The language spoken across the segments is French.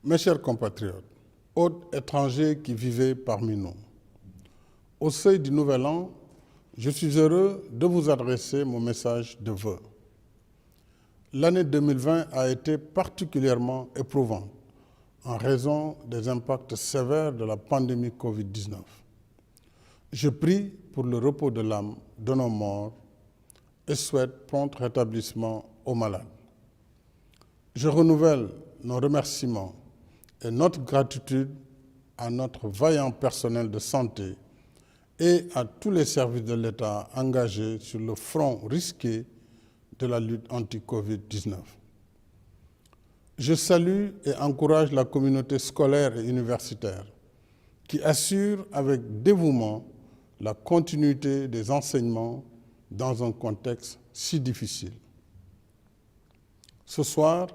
Mes chers compatriotes, hôtes étrangers qui vivaient parmi nous, au seuil du Nouvel An, je suis heureux de vous adresser mon message de vœux. L'année 2020 a été particulièrement éprouvante en raison des impacts sévères de la pandémie Covid-19. Je prie pour le repos de l'âme de nos morts et souhaite prompt rétablissement aux malades. Je renouvelle nos remerciements et notre gratitude à notre vaillant personnel de santé et à tous les services de l'État engagés sur le front risqué de la lutte anti-Covid-19. Je salue et encourage la communauté scolaire et universitaire qui assure avec dévouement la continuité des enseignements dans un contexte si difficile. Ce soir,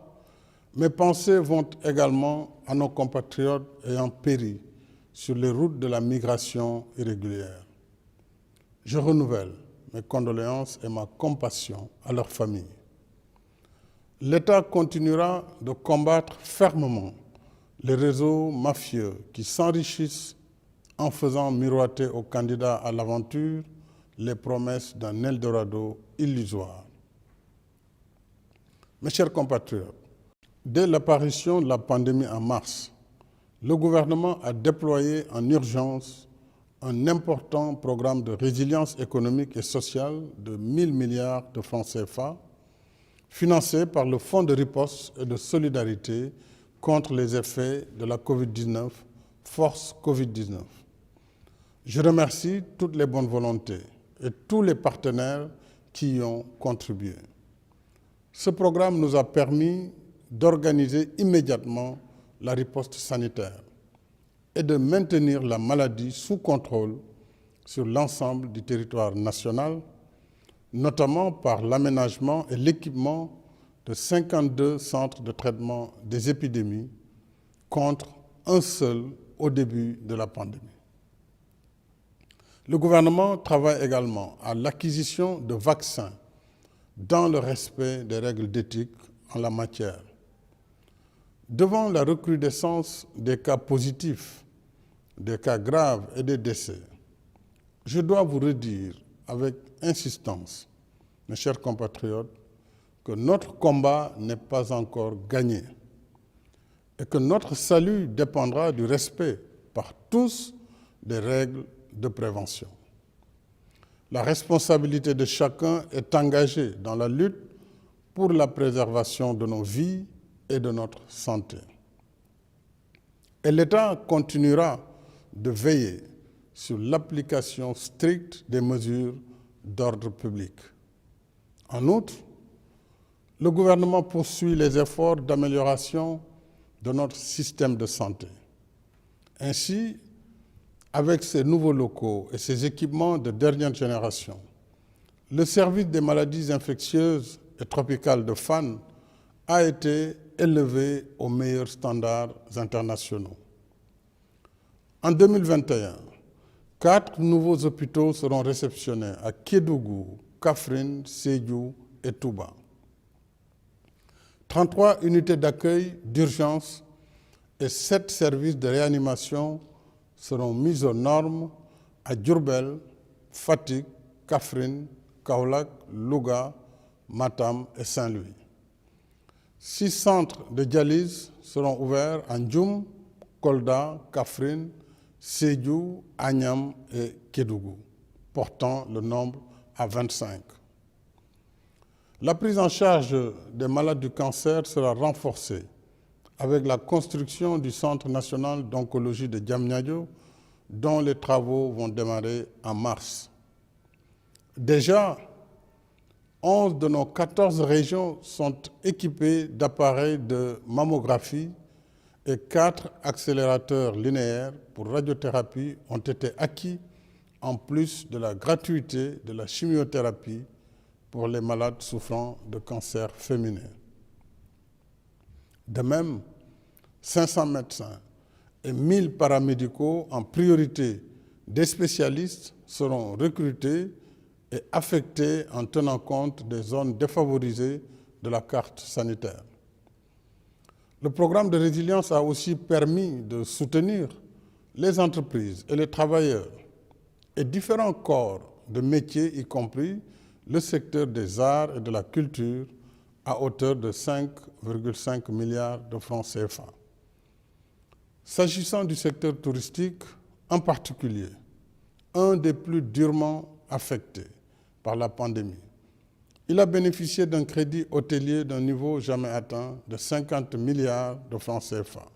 mes pensées vont également à nos compatriotes ayant péri sur les routes de la migration irrégulière. Je renouvelle mes condoléances et ma compassion à leurs familles. L'État continuera de combattre fermement les réseaux mafieux qui s'enrichissent en faisant miroiter aux candidats à l'aventure les promesses d'un Eldorado illusoire. Mes chers compatriotes, dès l'apparition de la pandémie en mars, le gouvernement a déployé en urgence un important programme de résilience économique et sociale de 1 000 milliards de francs CFA, financé par le Fonds de riposte et de solidarité contre les effets de la Covid-19, Force Covid-19. Je remercie toutes les bonnes volontés et tous les partenaires qui y ont contribué. Ce programme nous a permis d'organiser immédiatement la riposte sanitaire et de maintenir la maladie sous contrôle sur l'ensemble du territoire national, notamment par l'aménagement et l'équipement de 52 centres de traitement des épidémies contre un seul au début de la pandémie. Le gouvernement travaille également à l'acquisition de vaccins dans le respect des règles d'éthique en la matière. Devant la recrudescence des cas positifs, des cas graves et des décès, je dois vous redire avec insistance, mes chers compatriotes, que notre combat n'est pas encore gagné et que notre salut dépendra du respect par tous des règles de prévention. La responsabilité de chacun est engagée dans la lutte pour la préservation de nos vies et de notre santé. Et l'État continuera de veiller sur l'application stricte des mesures d'ordre public. En outre, le gouvernement poursuit les efforts d'amélioration de notre système de santé. Ainsi, avec ces nouveaux locaux et ces équipements de dernière génération, le service des maladies infectieuses et tropicales de Fann a été élevé aux meilleurs standards internationaux. En 2021, 4 nouveaux hôpitaux seront réceptionnés à Kédougou, Kaffrine, Sédhiou et Touba. 33 unités d'accueil d'urgence et 7 services de réanimation seront mis aux normes à Diourbel, Fatick, Kaffrine, Kaolack, Louga, Matam et Saint-Louis. 6 centres de dialyse seront ouverts à Ndioum, Kolda, Kaffrine, Sédhiou, Agnam et Kédougou, portant le nombre à 25. La prise en charge des malades du cancer sera renforcée avec la construction du Centre national d'oncologie de Diamniadio, dont les travaux vont démarrer en mars. Déjà, 11 de nos 14 régions sont équipées d'appareils de mammographie et 4 accélérateurs linéaires pour radiothérapie ont été acquis en plus de la gratuité de la chimiothérapie pour les malades souffrant de cancer féminin. De même, 500 médecins et 1 000 paramédicaux en priorité des spécialistes seront recrutés et affectés en tenant compte des zones défavorisées de la carte sanitaire. Le programme de résilience a aussi permis de soutenir les entreprises et les travailleurs et différents corps de métiers, y compris le secteur des arts et de la culture, à hauteur de 5,5 milliards de francs CFA. S'agissant du secteur touristique en particulier, un des plus durement affectés par la pandémie, il a bénéficié d'un crédit hôtelier d'un niveau jamais atteint de 50 milliards de francs CFA.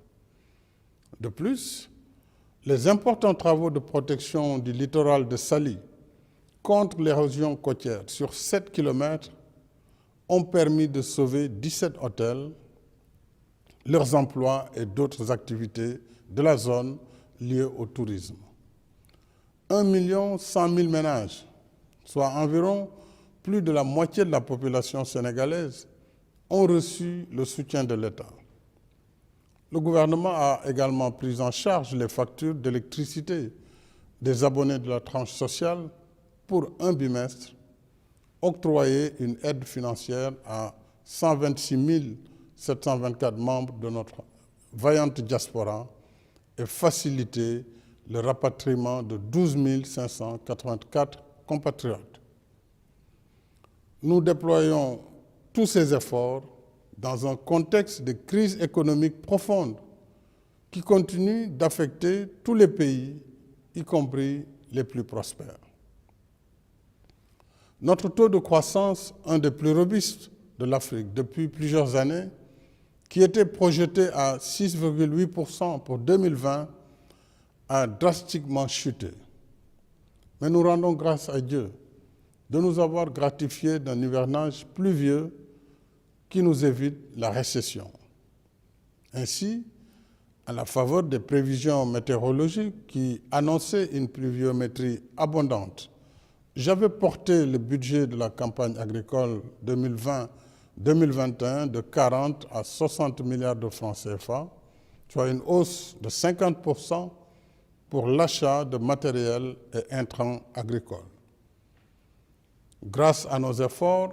De plus, les importants travaux de protection du littoral de Saly contre l'érosion côtière sur 7 km ont permis de sauver 17 hôtels, leurs emplois et d'autres activités de la zone liées au tourisme. 1 100 000 ménages, soit environ plus de la moitié de la population sénégalaise, ont reçu le soutien de l'État. Le gouvernement a également pris en charge les factures d'électricité des abonnés de la tranche sociale pour un bimestre, octroyé une aide financière à 126 724 membres de notre vaillante diaspora et facilité le rapatriement de 12 584 compatriotes. Nous déployons tous ces efforts dans un contexte de crise économique profonde qui continue d'affecter tous les pays, y compris les plus prospères. Notre taux de croissance, un des plus robustes de l'Afrique depuis plusieurs années, qui était projeté à 6,8% pour 2020, a drastiquement chuté. Mais nous rendons grâce à Dieu de nous avoir gratifiés d'un hivernage pluvieux qui nous évite la récession. Ainsi, à la faveur des prévisions météorologiques qui annonçaient une pluviométrie abondante, j'avais porté le budget de la campagne agricole 2020-2021 de 40 à 60 milliards de francs CFA, soit une hausse de 50% pour l'achat de matériel et intrants agricoles. Grâce à nos efforts,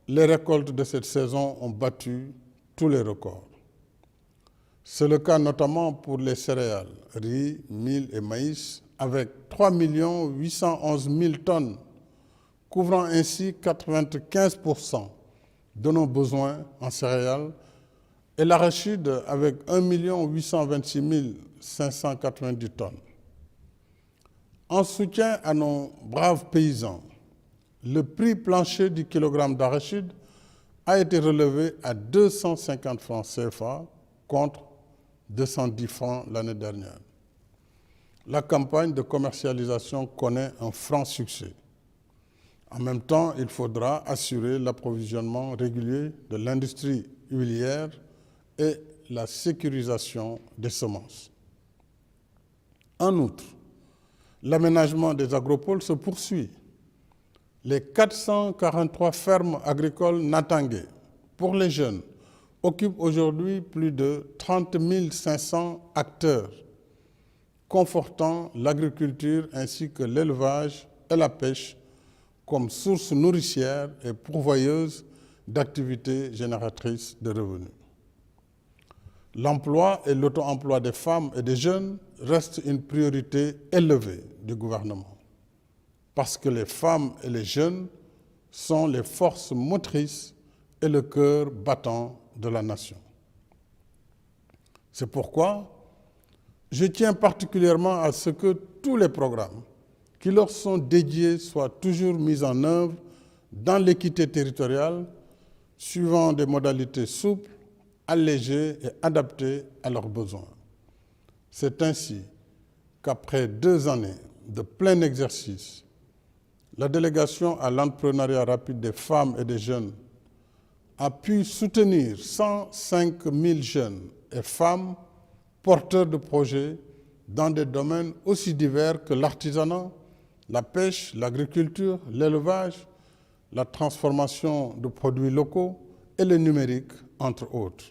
les récoltes de cette saison ont battu tous les records. C'est le cas notamment pour les céréales, riz, mil et maïs, avec 3 811 000 tonnes, couvrant ainsi 95% de nos besoins en céréales, et l'arachide avec 1 826 590 tonnes. En soutien à nos braves paysans, le prix plancher du kilogramme d'arachide a été relevé à 250 francs CFA contre 210 francs l'année dernière. La campagne de commercialisation connaît un franc succès. En même temps, il faudra assurer l'approvisionnement régulier de l'industrie huilière et la sécurisation des semences. En outre, l'aménagement des agropoles se poursuit. Les 443 fermes agricoles Natangé pour les jeunes occupent aujourd'hui plus de 30 500 acteurs, confortant l'agriculture ainsi que l'élevage et la pêche comme source nourricière et pourvoyeuse d'activités génératrices de revenus. L'emploi et l'auto-emploi des femmes et des jeunes restent une priorité élevée du gouvernement, parce que les femmes et les jeunes sont les forces motrices et le cœur battant de la nation. C'est pourquoi je tiens particulièrement à ce que tous les programmes qui leur sont dédiés soient toujours mis en œuvre dans l'équité territoriale, suivant des modalités souples, allégées et adaptées à leurs besoins. C'est ainsi qu'après 2 années de plein exercice, la délégation à l'entrepreneuriat rapide des femmes et des jeunes a pu soutenir 105 000 jeunes et femmes porteurs de projets dans des domaines aussi divers que l'artisanat, la pêche, l'agriculture, l'élevage, la transformation de produits locaux et le numérique, entre autres.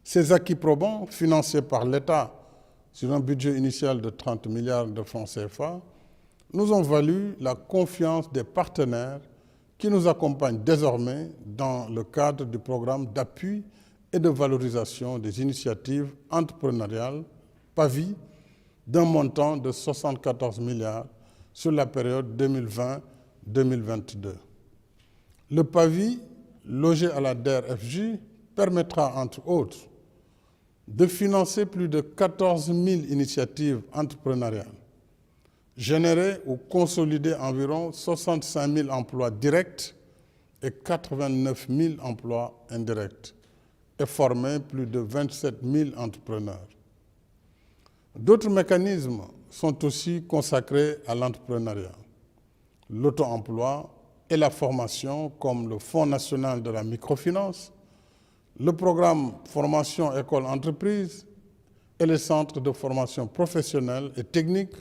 Ces acquis probants, financés par l'État sur un budget initial de 30 milliards de francs CFA, nous ont valu la confiance des partenaires qui nous accompagnent désormais dans le cadre du programme d'appui et de valorisation des initiatives entrepreneuriales, PAVI, d'un montant de 74 milliards sur la période 2020-2022. Le PAVI, logé à la DER/FJ, permettra, entre autres, de financer plus de 14 000 initiatives entrepreneuriales, générer ou consolider environ 65 000 emplois directs et 89 000 emplois indirects, et former plus de 27 000 entrepreneurs. D'autres mécanismes sont aussi consacrés à l'entrepreneuriat, l'auto-emploi et la formation, comme le Fonds national de la microfinance, le programme Formation École Entreprise et les centres de formation professionnelle et technique,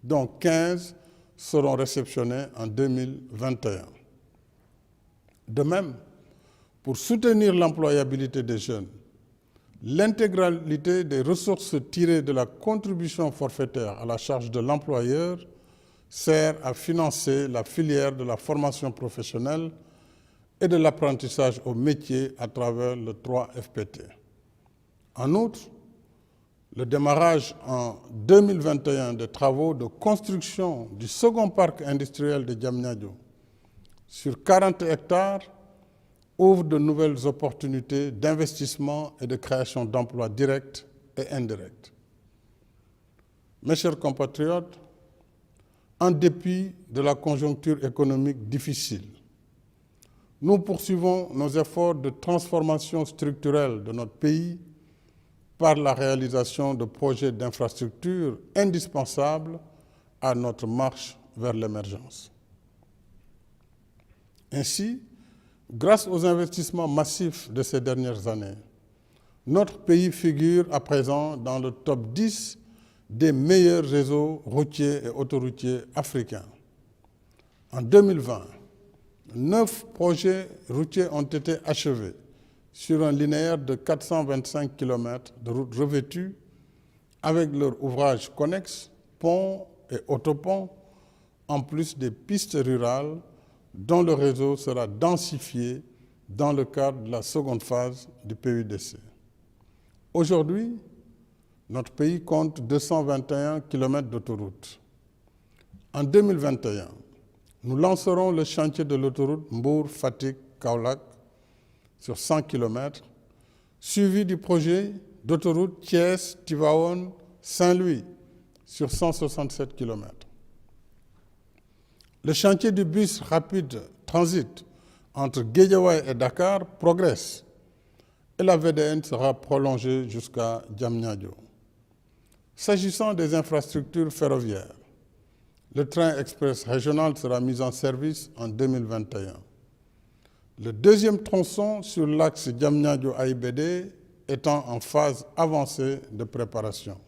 dont 15 seront réceptionnés en 2021. De même, pour soutenir l'employabilité des jeunes, l'intégralité des ressources tirées de la contribution forfaitaire à la charge de l'employeur sert à financer la filière de la formation professionnelle et de l'apprentissage au métier à travers le 3FPT. En outre, le démarrage en 2021 des travaux de construction du second parc industriel de Diamniadio sur 40 hectares ouvre de nouvelles opportunités d'investissement et de création d'emplois directs et indirects. Mes chers compatriotes, en dépit de la conjoncture économique difficile, nous poursuivons nos efforts de transformation structurelle de notre pays par la réalisation de projets d'infrastructures indispensables à notre marche vers l'émergence. Ainsi, grâce aux investissements massifs de ces dernières années, notre pays figure à présent dans le top 10 des meilleurs réseaux routiers et autoroutiers africains. En 2020, 9 projets routiers ont été achevés sur un linéaire de 425 km de routes revêtues avec leurs ouvrages connexes, ponts et autoponts, en plus des pistes rurales dont le réseau sera densifié dans le cadre de la seconde phase du PUDC. Aujourd'hui, notre pays compte 221 km d'autoroutes. En 2021, nous lancerons le chantier de l'autoroute Mbour-Fatick-Kaolack sur 100 km, suivi du projet d'autoroute Thiès-Tivaouane-Saint-Louis sur 167 km. Le chantier du bus rapide transit entre Guédiawaye et Dakar progresse et la VDN sera prolongée jusqu'à Diamniadio. S'agissant des infrastructures ferroviaires, le train express régional sera mis en service en 2021. Le deuxième tronçon sur l'axe Diamniadio-AIBD étant en phase avancée de préparation.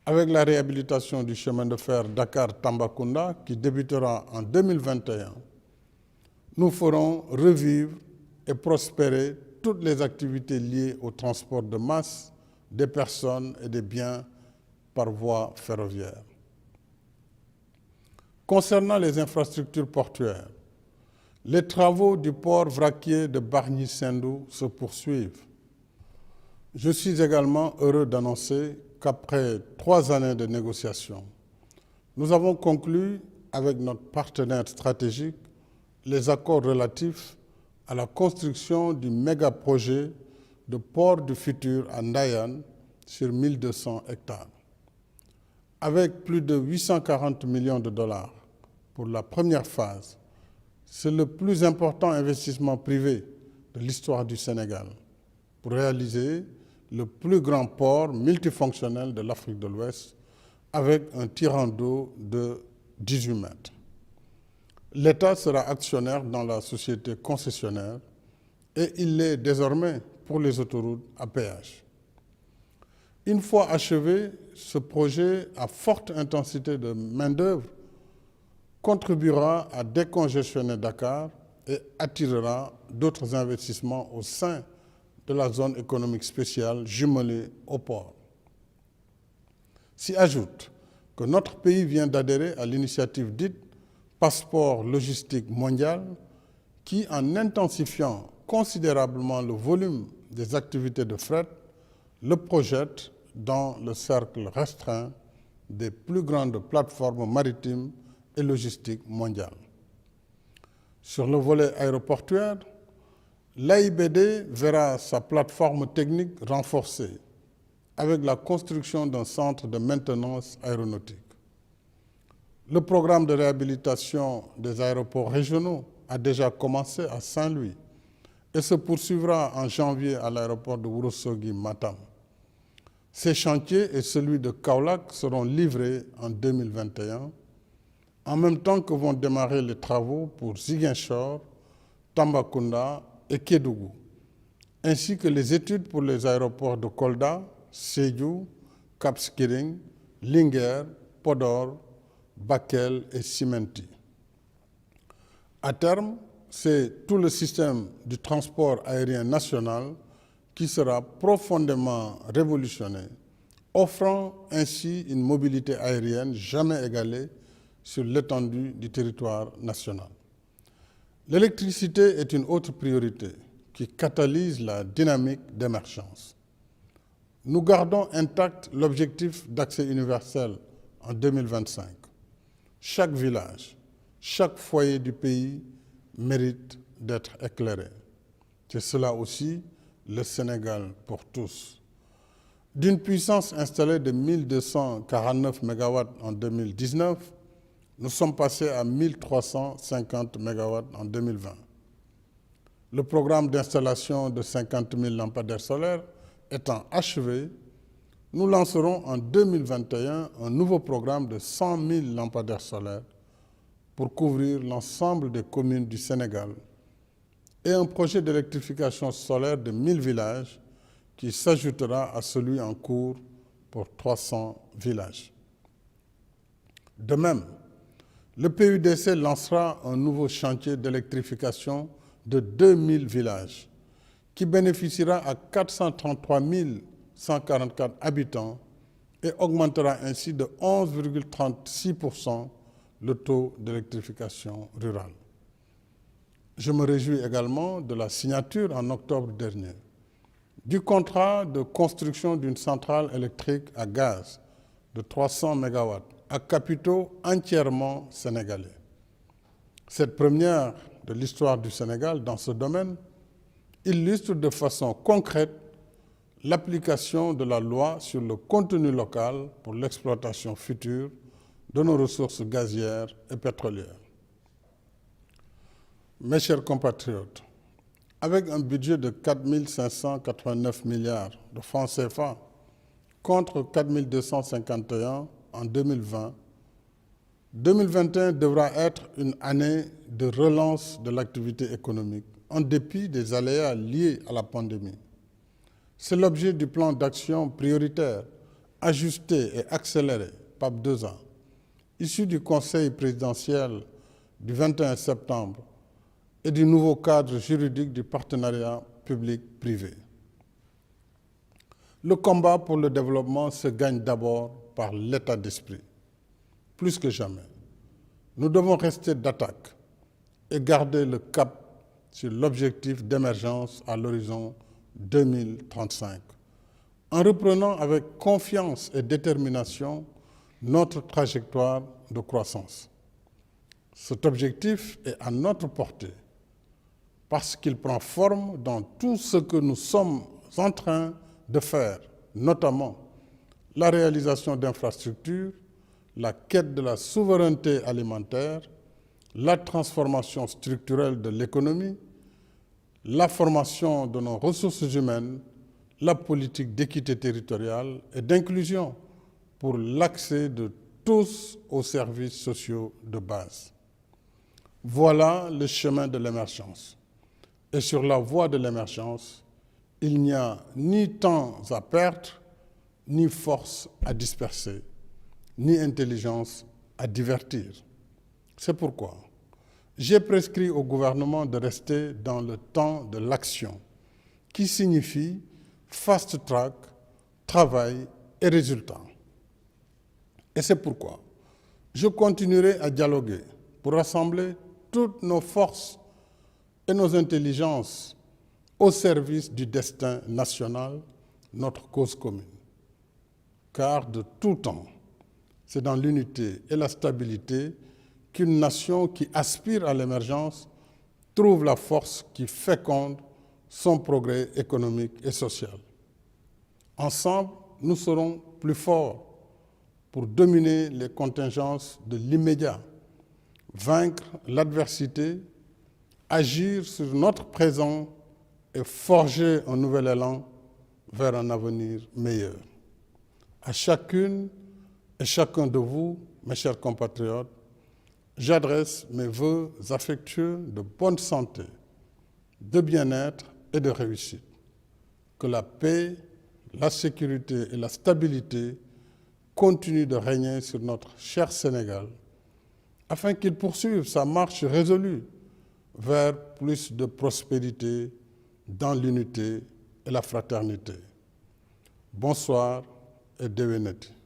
Avec la réhabilitation du chemin de fer Dakar-Tambacounda qui débutera en 2021, nous ferons revivre et prospérer toutes les activités liées au transport de masse, des personnes et des biens par voie ferroviaire. Concernant les infrastructures portuaires, les travaux du port vraquier de Bargny-Sendou se poursuivent. Je suis également heureux d'annoncer qu'après 3 années de négociations, nous avons conclu avec notre partenaire stratégique les accords relatifs à la construction du méga-projet de port du futur à Ndayane sur 1200 hectares. Avec plus de 840 millions de dollars pour la première phase, c'est le plus important investissement privé de l'histoire du Sénégal pour réaliser le plus grand port multifonctionnel de l'Afrique de l'Ouest avec un tirant d'eau de 18 mètres. L'État sera actionnaire dans la société concessionnaire et il l'est désormais pour les autoroutes à péage. Une fois achevé, ce projet à forte intensité de main-d'œuvre contribuera à décongestionner Dakar et attirera d'autres investissements au sein de la zone économique spéciale jumelée au port. S'y ajoute que notre pays vient d'adhérer à l'initiative dite Passeport logistique mondial qui, en intensifiant considérablement le volume des activités de fret le projette dans le cercle restreint des plus grandes plateformes maritimes et logistiques mondiales. Sur le volet aéroportuaire, l'AIBD verra sa plateforme technique renforcée avec la construction d'un centre de maintenance aéronautique. Le programme de réhabilitation des aéroports régionaux a déjà commencé à Saint-Louis et se poursuivra en janvier à l'aéroport de Ourossogui-Matam. Ces chantiers et celui de Kaolack seront livrés en 2021, en même temps que vont démarrer les travaux pour Ziguinchor, Tambacounda et Kédougou, ainsi que les études pour les aéroports de Kolda, Sédhiou, Cap Skirring, Linguère, Podor, Bakel et Simenti. À terme, c'est tout le système du transport aérien national qui sera profondément révolutionné, offrant ainsi une mobilité aérienne jamais égalée sur l'étendue du territoire national. L'électricité est une autre priorité qui catalyse la dynamique d'émergence. Nous gardons intact l'objectif d'accès universel en 2025. Chaque village, chaque foyer du pays mérite d'être éclairé. C'est cela aussi le Sénégal pour tous. D'une puissance installée de 1249 MW en 2019, nous sommes passés à 1350 MW en 2020. Le programme d'installation de 50 000 lampadaires solaires étant achevé, nous lancerons en 2021 un nouveau programme de 100 000 lampadaires solaires pour couvrir l'ensemble des communes du Sénégal et un projet d'électrification solaire de 1000 villages qui s'ajoutera à celui en cours pour 300 villages. De même, le PUDC lancera un nouveau chantier d'électrification de 2000 villages qui bénéficiera à 433 144 habitants et augmentera ainsi de 11,36% le taux d'électrification rurale. Je me réjouis également de la signature en octobre dernier du contrat de construction d'une centrale électrique à gaz de 300 MW à capitaux entièrement sénégalais. Cette première de l'histoire du Sénégal dans ce domaine illustre de façon concrète l'application de la loi sur le contenu local pour l'exploitation future de nos ressources gazières et pétrolières. Mes chers compatriotes, avec un budget de 4 589 milliards de francs CFA contre 4 251 en 2020, 2021 devra être une année de relance de l'activité économique en dépit des aléas liés à la pandémie. C'est l'objet du plan d'action prioritaire, ajusté et accéléré, PAP 2A, issu du Conseil présidentiel du 21 septembre et du nouveau cadre juridique du partenariat public-privé. Le combat pour le développement se gagne d'abord par l'état d'esprit. Plus que jamais, nous devons rester d'attaque et garder le cap sur l'objectif d'émergence à l'horizon 2035, en reprenant avec confiance et détermination notre trajectoire de croissance. Cet objectif est à notre portée parce qu'il prend forme dans tout ce que nous sommes en train de faire, notamment la réalisation d'infrastructures, la quête de la souveraineté alimentaire, la transformation structurelle de l'économie, la formation de nos ressources humaines, la politique d'équité territoriale et d'inclusion pour l'accès de tous aux services sociaux de base. Voilà le chemin de l'émergence. Et sur la voie de l'émergence, il n'y a ni temps à perdre, ni force à disperser, ni intelligence à divertir. C'est pourquoi j'ai prescrit au gouvernement de rester dans le temps de l'action, qui signifie fast track, travail et résultats. Et c'est pourquoi je continuerai à dialoguer pour rassembler toutes nos forces et nos intelligences au service du destin national, notre cause commune. Car de tout temps, c'est dans l'unité et la stabilité qu'une nation qui aspire à l'émergence trouve la force qui féconde son progrès économique et social. Ensemble, nous serons plus forts pour dominer les contingences de l'immédiat, vaincre l'adversité, agir sur notre présent et forger un nouvel élan vers un avenir meilleur. À chacune et chacun de vous, mes chers compatriotes, j'adresse mes vœux affectueux de bonne santé, de bien-être et de réussite. Que la paix, la sécurité et la stabilité continuent de régner sur notre cher Sénégal, afin qu'il poursuive sa marche résolue vers plus de prospérité dans l'unité et la fraternité. Bonsoir et déwénati.